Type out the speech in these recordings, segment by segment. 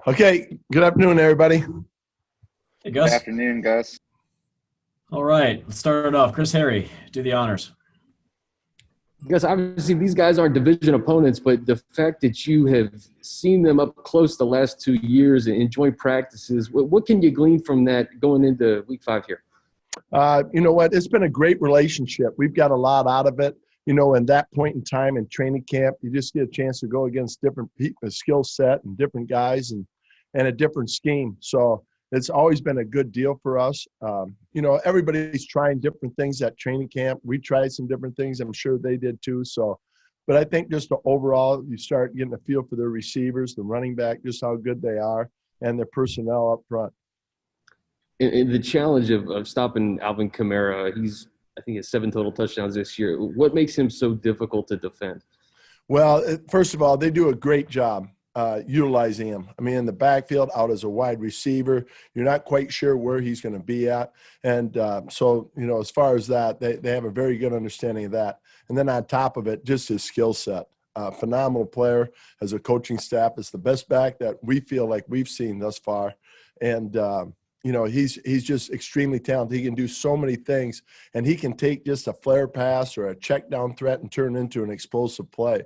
Okay, good afternoon, everybody. Hey, Gus. Good afternoon, Gus. All right, let's start it off. Chris Harry, do the honors. Because obviously these guys aren't division opponents, but the fact that you have seen them up close the last 2 years and joint practices, what can you glean from that going into week 5 here? You know what? It's been a great relationship. We've got a lot out of it. You know, in that point in time in training camp, you just get a chance to go against different people, skill set and different guys and a different scheme. So it's always been a good deal for us. You know, everybody's trying different things at training camp. We tried some different things. I'm sure they did too. So, but I think just the overall, you start getting a feel for their receivers, the running back, just how good they are, and their personnel up front. And the challenge of stopping Alvin Kamara, I think he has 7 total touchdowns this year. What makes him so difficult to defend? Well, first of all, they do a great job utilizing him. I mean, in the backfield, out as a wide receiver, you're not quite sure where he's going to be at. And so, you know, as far as that, they have a very good understanding of that. And then on top of it, just his skill set. Phenomenal player as a coaching staff. It's the best back that we feel like we've seen thus far. And, you know, he's just extremely talented. He can do so many things, and he can take just a flare pass or a check down threat and turn it into an explosive play.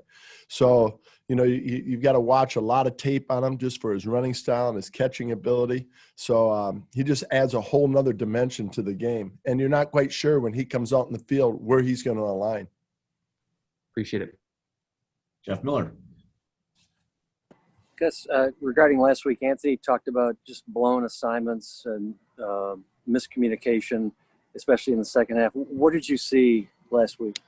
So, you know, you've got to watch a lot of tape on him just for his running style and his catching ability. So he just adds a whole nother dimension to the game, and you're not quite sure when he comes out in the field where he's going to align. Appreciate it. Jeff Miller. Guess regarding last week, Anthony talked about just blown assignments and miscommunication, especially in the second half. What did you see last week?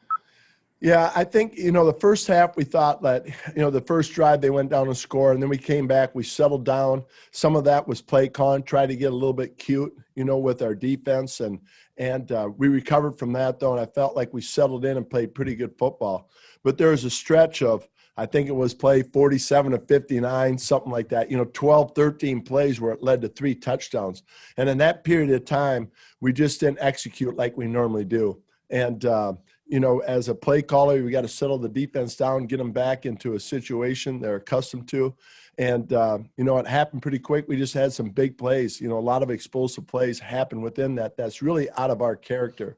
Yeah, I think, you know, the first half we thought that, you know, the first drive they went down and scored, and then we came back, we settled down. Some of that was play con, try to get a little bit cute, you know, with our defense, and we recovered from that, though, and I felt like we settled in and played pretty good football. But there was a stretch of, I think it was play 47 to 59, something like that, you know, 12, 13 plays where it led to 3 touchdowns. And in that period of time, we just didn't execute like we normally do. And, you know, as a play caller, we got to settle the defense down, get them back into a situation they're accustomed to. And, you know, it happened pretty quick. We just had some big plays, you know, a lot of explosive plays happen within that. That's really out of our character.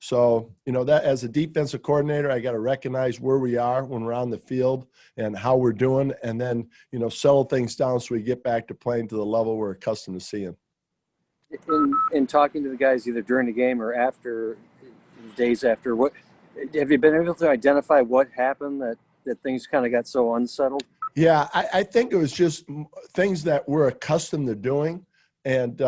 So, you know, that as a defensive coordinator, I got to recognize where we are when we're on the field and how we're doing, and then, you know, settle things down so we get back to playing to the level we're accustomed to seeing. In talking to the guys either during the game or after, days after, what have you been able to identify what happened that things kind of got so unsettled? Yeah, I think it was just things that we're accustomed to doing. And,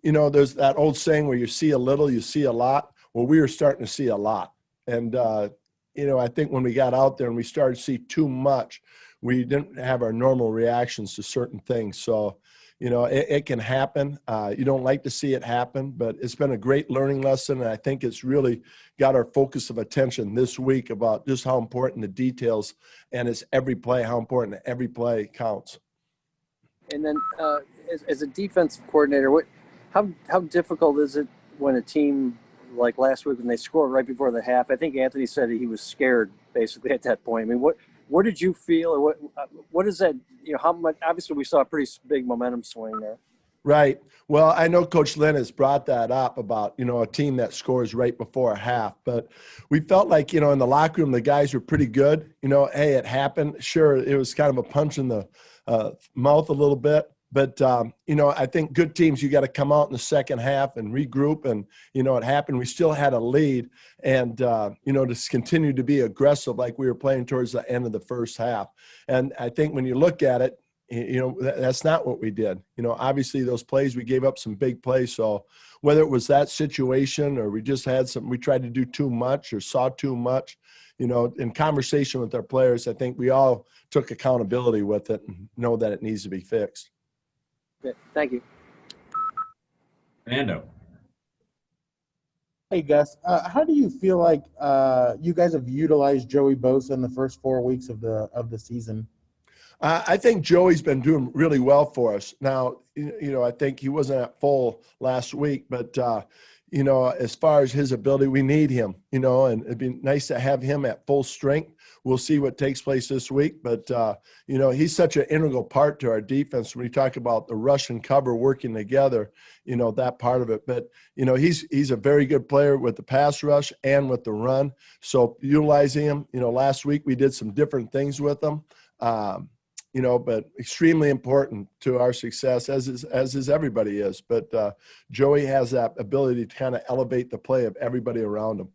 you know, there's that old saying where you see a little, you see a lot. Well, we were starting to see a lot. And, you know, I think when we got out there and we started to see too much, we didn't have our normal reactions to certain things. So, you know, it can happen. You don't like to see it happen, but it's been a great learning lesson. And I think it's really got our focus of attention this week about just how important the details and it's every play, how important every play counts. And then as a defensive coordinator, how difficult is it when a team like last week when they scored right before the half? I think Anthony said he was scared basically at that point. I mean, what did you feel, or what is that? You know, how much? Obviously, we saw a pretty big momentum swing there. Right. Well, I know Coach Lynn has brought that up about, you know, a team that scores right before a half, but we felt like, you know, in the locker room, the guys were pretty good. You know, hey, it happened. Sure, it was kind of a punch in the mouth a little bit. But, you know, I think good teams, you got to come out in the second half and regroup. And, you know, it happened. We still had a lead. And, you know, to continue to be aggressive like we were playing towards the end of the first half. And I think when you look at it, you know, that's not what we did. You know, obviously those plays, we gave up some big plays. So whether it was that situation or we just had we tried to do too much or saw too much, you know, in conversation with our players, I think we all took accountability with it and know that it needs to be fixed. Okay, thank you. Fernando. Hey, Gus. How do you feel like you guys have utilized Joey Bosa in the first 4 weeks of the season? I think Joey's been doing really well for us. Now, you know, I think he wasn't at full last week, but, you know, as far as his ability, we need him, you know, and it'd be nice to have him at full strength. We'll see what takes place this week. But, you know, he's such an integral part to our defense when we talk about the rush and cover working together, you know, that part of it. But, you know, he's a very good player with the pass rush and with the run. So utilizing him, you know, last week we did some different things with him. You know, but extremely important to our success, as is everybody is. But Joey has that ability to kind of elevate the play of everybody around him.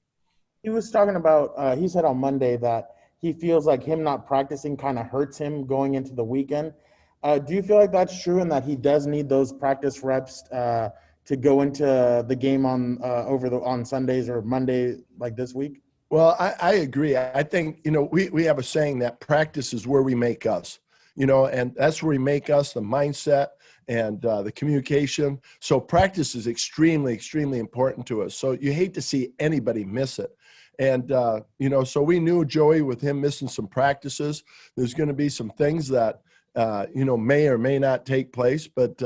He was talking about, he said on Monday that he feels like him not practicing kind of hurts him going into the weekend. Do you feel like that's true and that he does need those practice reps to go into the game on Sundays or Monday like this week? Well, I agree. I think, you know, we have a saying that practice is where we make us. You know, and that's where we make us, the mindset and the communication. So practice is extremely, extremely important to us. So you hate to see anybody miss it. And, you know, so we knew Joey, with him missing some practices, there's going to be some things that, you know, may or may not take place. But,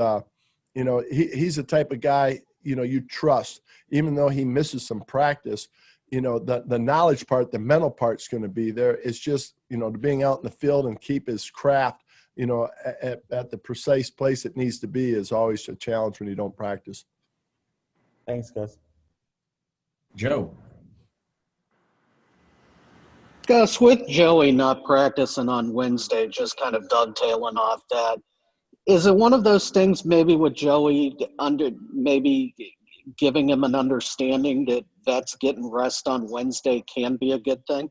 you know, he's the type of guy, you know, you trust, even though he misses some practice. You know, the knowledge part, the mental part's going to be there. It's just, you know, being out in the field and keep his craft, you know, at the precise place it needs to be is always a challenge when you don't practice. Thanks, Gus. Joe. Gus, with Joey not practicing on Wednesday, just kind of dovetailing off that, is it one of those things maybe with Joey maybe giving him an understanding that vets getting rest on Wednesday can be a good thing?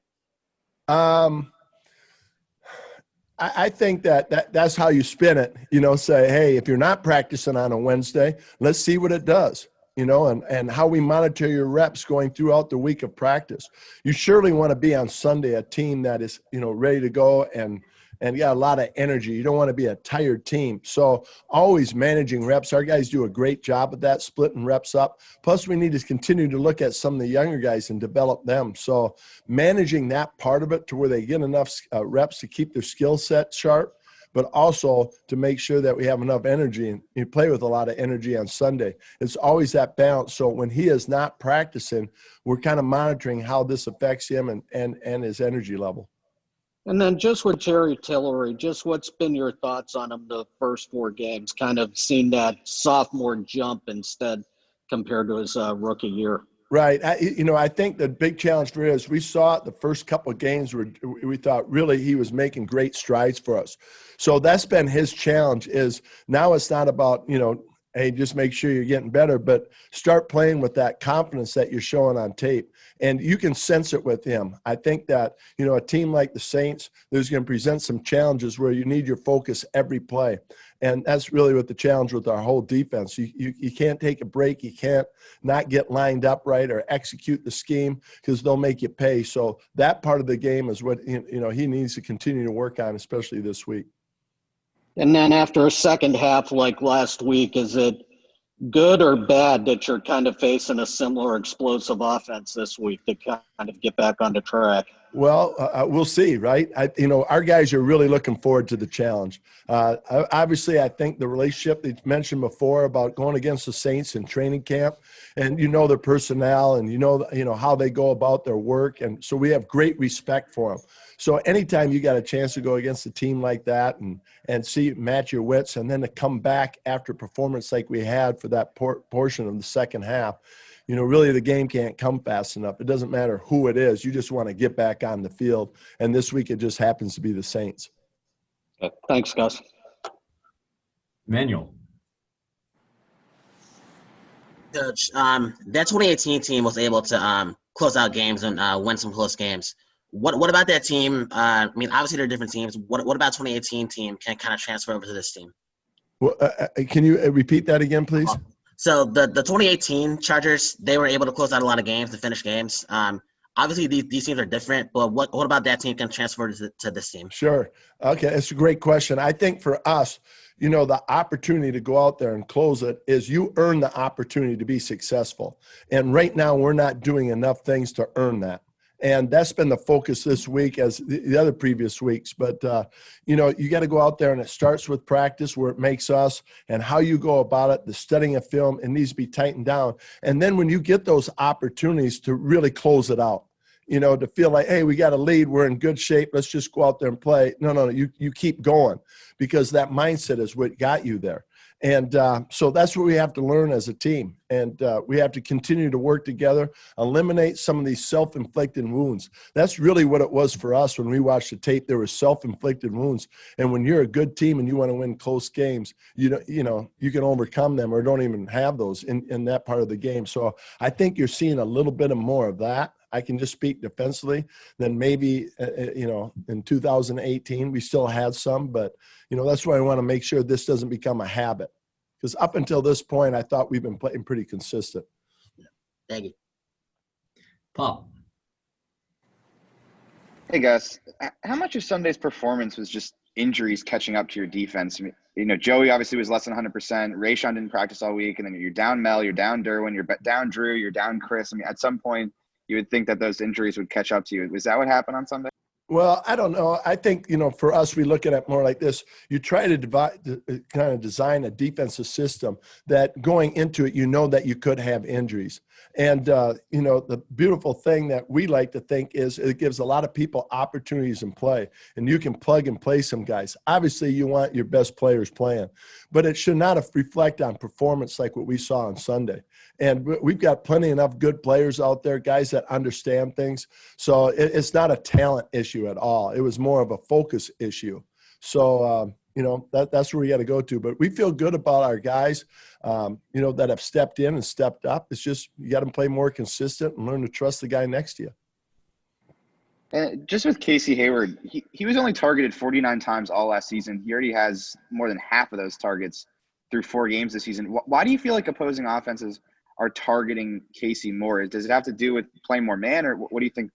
I think that's how you spin it, you know, say, hey, if you're not practicing on a Wednesday, let's see what it does, you know, and how we monitor your reps going throughout the week of practice. You surely want to be on Sunday a team that is, you know, ready to go and got a lot of energy. You don't want to be a tired team. So always managing reps. Our guys do a great job of that, splitting reps up. Plus, we need to continue to look at some of the younger guys and develop them. So managing that part of it to where they get enough reps to keep their skill set sharp, but also to make sure that we have enough energy, and you play with a lot of energy on Sunday. It's always that balance. So when he is not practicing, we're kind of monitoring how this affects him and his energy level. And then just with Jerry Tillery, just what's been your thoughts on him the first 4 games, kind of seeing that sophomore jump instead compared to his rookie year? Right. I think the big challenge for us, we saw it the first couple of games where we thought really he was making great strides for us. So that's been his challenge, is now it's not about, you know, hey, just make sure you're getting better, but start playing with that confidence that you're showing on tape. And you can sense it with him. I think that, you know, a team like the Saints, there's going to present some challenges where you need your focus every play. And that's really what the challenge with our whole defense. You can't take a break. You can't not get lined up right or execute the scheme, because they'll make you pay. So that part of the game is what, you know, he needs to continue to work on, especially this week. And then after a second half like last week, is it good or bad that you're kind of facing a similar explosive offense this week to kind of get back on the track? Well, we'll see, right? Our guys are really looking forward to the challenge. Obviously, I think the relationship that you mentioned before about going against the Saints in training camp, and their personnel, and you know how they go about their work, and so we have great respect for them. So anytime you got a chance to go against a team like that and see match your wits, and then to come back after a performance like we had for that portion of the second half, really the game can't come fast enough. It doesn't matter who it is. You just want to get back on the field. And this week it just happens to be the Saints. Okay. Thanks, Gus. Manuel. Coach, that 2018 team was able to close out games and win some close games. What about that team? Obviously they're different teams. What about 2018 team can kind of transfer over to this team? Well, can you repeat that again, please? So the 2018 Chargers, they were able to close out a lot of games, to finish games. Obviously, these teams are different, but what about that team can transfer to this team? Sure. Okay, that's a great question. I think for us, the opportunity to go out there and close it is you earn the opportunity to be successful. And right now, we're not doing enough things to earn that. And that's been the focus this week as the other previous weeks. But, you know, you got to go out there, and it starts with practice where it makes us, and how you go about it, the studying of film, it needs to be tightened down. And then when you get those opportunities to really close it out, you know, to feel like, hey, we got a lead, we're in good shape, let's just go out there and play. No, you keep going, because that mindset is what got you there. And so that's what we have to learn as a team. And we have to continue to work together, eliminate some of these self-inflicted wounds. That's really what it was for us when we watched the tape. There were self-inflicted wounds. And when you're a good team and you want to win close games, you know, you can overcome them or don't even have those in that part of the game. So I think you're seeing a little bit of more of that. I can just speak defensively. Then maybe, you know, in 2018, we still had some, but, you know, that's why I want to make sure this doesn't become a habit. Because up until this point, I thought we've been playing pretty consistent. Thank you. Pop. Hey, Gus. How much of Sunday's performance was just injuries catching up to your defense? I mean, you know, Joey obviously was less than 100%. Rayshawn didn't practice all week. And then you're down Mel, you're down Derwin, you're down Drew, you're down Chris. I mean, at some point, you would think that those injuries would catch up to you. Was that what happened on Sunday? Well, I don't know. I think, you know, for us, we look at it more like this. You try to kind of design a defensive system that going into it, you know that you could have injuries. And, you know, the beautiful thing that we like to think is it gives a lot of people opportunities in play, and you can plug and play some guys. Obviously, you want your best players playing, but it should not reflect on performance like what we saw on Sunday. And we've got plenty enough good players out there, guys that understand things. So it's not a talent issue at all. It was more of a focus issue. So, you know, that's where we got to go to. But we feel good about our guys, you know, that have stepped in and stepped up. It's just you got to play more consistent and learn to trust the guy next to you. And just with Casey Hayward, he was only targeted 49 times all last season. He already has more than half of those targets through 4 games this season. Why do you feel like opposing offenses are targeting Casey more? Does it have to do with playing more man, or what do you think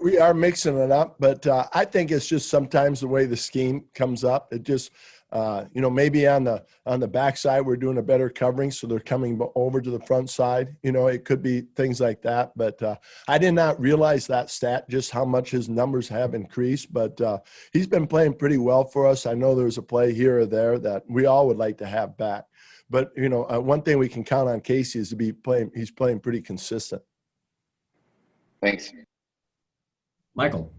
we are mixing it up, but I think it's just sometimes the way the scheme comes up. It just, you know, maybe on the backside we're doing a better covering, so they're coming over to the front side. You know, it could be things like that. But I did not realize that stat, just how much his numbers have increased. But he's been playing pretty well for us. I know there's a play here or there that we all would like to have back. But, you know, one thing we can count on Casey is to be playing. He's playing pretty consistent. Thanks. Michael.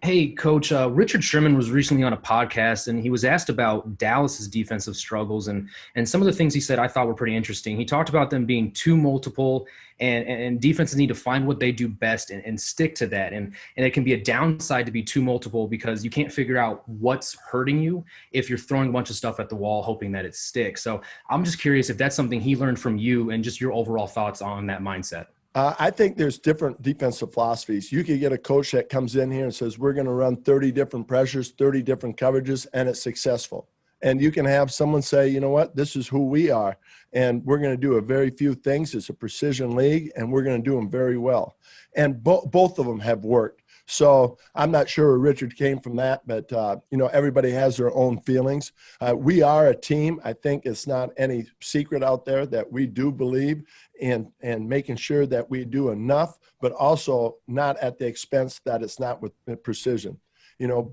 Hey, Coach. Richard Sherman was recently on a podcast, and he was asked about Dallas's defensive struggles, and some of the things he said I thought were pretty interesting. He talked about them being too multiple, and defenses need to find what they do best and stick to that. And it can be a downside to be too multiple because you can't figure out what's hurting you if you're throwing a bunch of stuff at the wall hoping that it sticks. So I'm just curious if that's something he learned from you and just your overall thoughts on that mindset. I think there's different defensive philosophies. You could get a coach that comes in here and says, we're going to run 30 different pressures, 30 different coverages, and it's successful. And you can have someone say, you know what, this is who we are, and we're going to do a very few things. It's a precision league, and we're going to do them very well. And both of them have worked. So I'm not sure where Richard came from that, but, you know, everybody has their own feelings. We are a team. I think it's not any secret out there that we do believe in making sure that we do enough, but also not at the expense that it's not with precision. You know,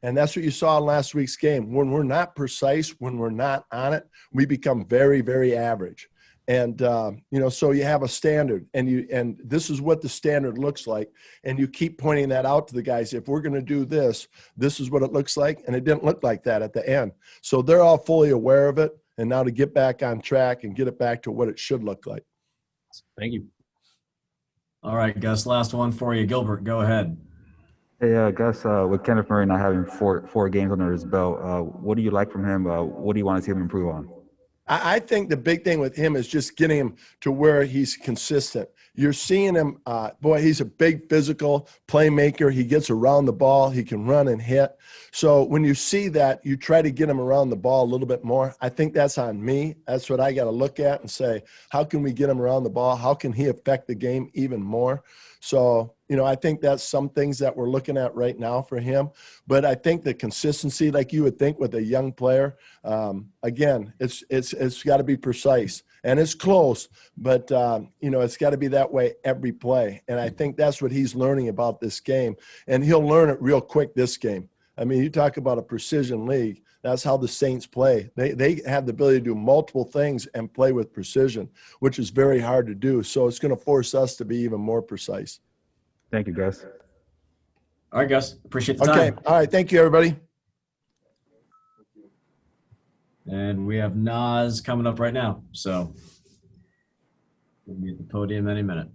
and that's what you saw in last week's game. When we're not precise, when we're not on it, we become very, very average. And, you know, so you have a standard, and this is what the standard looks like. And you keep pointing that out to the guys. If we're going to do this, this is what it looks like. And it didn't look like that at the end. So they're all fully aware of it. And now to get back on track and get it back to what it should look like. Thank you. All right, Gus, last one for you. Gilbert, go ahead. Hey, Gus, with Kenneth Murray not having four games under his belt, what do you like from him? What do you want to see him improve on? I think the big thing with him is just getting him to where he's consistent. You're seeing him, boy, he's a big physical playmaker. He gets around the ball. He can run and hit. So when you see that, you try to get him around the ball a little bit more. I think that's on me. That's what I got to look at and say, how can we get him around the ball? How can he affect the game even more? So, you know, I think that's some things that we're looking at right now for him. But I think the consistency, like you would think with a young player, again, it's got to be precise. and it's close, but it's got to be that way every play. And I think that's what he's learning about this game, and he'll learn it real quick this game. I mean, you talk about a precision league. That's how the Saints play. They have the ability to do multiple things and play with precision, which is very hard to do. So it's going to force us to be even more precise. Thank you, guys. All right, Gus. Appreciate the time. Okay. All right. Thank you, everybody. And we have Nas coming up right now. So we'll be at the podium any minute.